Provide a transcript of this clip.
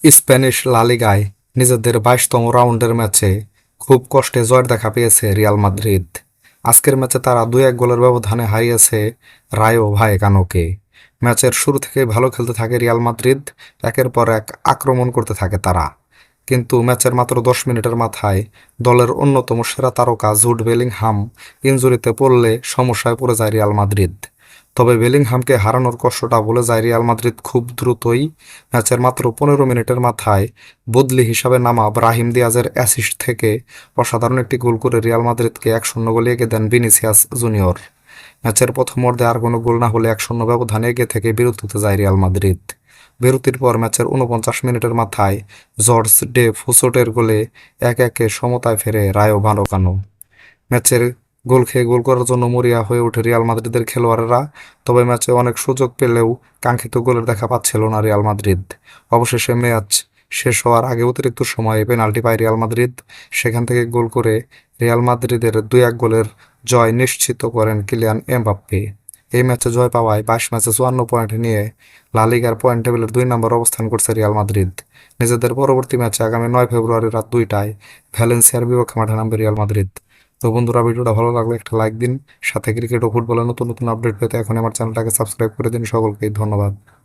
Spanish লা লিগায় নিজেদের ২২তম রাউন্ডের ম্যাচে খুব কষ্টে জয়ের দেখা পেয়েছে রিয়াল মাদ্রিদ। আজকের ম্যাচে তারা ২-১ গোলের ব্যবধানে হারিয়েছে রায়ো ভায়েকানোকে। ম্যাচের শুরু থেকে ভালো খেলতে থাকে রিয়াল মাদ্রিদ, একের পর এক আক্রমণ করতে থাকে তারা। কিন্তু ম্যাচের মাত্র ১০ মিনিটের মাথায় দলের অন্যতম সেরা তারকা জুড বেলিংহাম ইনজুরিতে পড়লে সমস্যায় পড়ে যায় রিয়াল মাদ্রিদ। তবে বেলিংহামকে হারানোর কষ্টটা ভুলে যায় রিয়াল মাদ্রিদ খুব দ্রুতই। ম্যাচের মাত্র ১৫ মিনিটের মাথায় বদলি হিসাবে নামা ব্রাহিম দিয়াজের অ্যাসিস্ট থেকে অসাধারণ একটি গোল করে রিয়াল মাদ্রিদকে ১-০ গোলে এগিয়ে দেন ভিনিসিয়াস জুনিয়র। ম্যাচের প্রথম অর্ধে আর কোনো গোল না হলে ১-০ ব্যবধানে এগিয়ে থেকে বিরতিতে যায় রিয়াল মাদ্রিদ। বিরতির পর ম্যাচের ৪৯ মিনিটের মাথায় জর্জ ডে ফুসোটের গোলে ১-১ সমতায় ফেরে রায়ো ভায়েকানো। ম্যাচের গোল খেয়ে গোল করার জন্য মরিয়া হয়ে ওঠে রিয়াল মাদ্রিদের খেলোয়াড়েরা। তবে ম্যাচে অনেক সুযোগ পেলেও কাঙ্ক্ষিত গোলের দেখা পাচ্ছিল না রিয়াল মাদ্রিদ। অবশেষে ম্যাচ শেষ হওয়ার আগে অতিরিক্ত সময়ে পেনাল্টি পায় রিয়াল মাদ্রিদ। সেখান থেকে গোল করে রিয়াল মাদ্রিদের ২-১ গোলের জয় নিশ্চিত করেন কিলিয়ান এমবাপ্পে। এই ম্যাচে জয় পাওয়ায় ২২ ম্যাচে ৫৪ পয়েন্ট নিয়ে লা লিগার পয়েন্ট টেবিলের ২ নম্বর অবস্থান করছে রিয়াল মাদ্রিদ। নিজেদের পরবর্তী ম্যাচে আগামী ৯ ফেব্রুয়ারি রাত ২টায় ভ্যালেন্সিয়ার বিপক্ষে মাঠে নামবে রিয়াল মাদ্রিদ। তো বন্ধুরা, ভিডিওটা ভালো লাগলে একটা লাইক দিন। সাথে ক্রিকেট ও ফুটবলের নতুন নতুন আপডেট পেতে এখন আমার চ্যানেলটাকে সাবস্ক্রাইব করে দিন। সকলকেই ধন্যবাদ।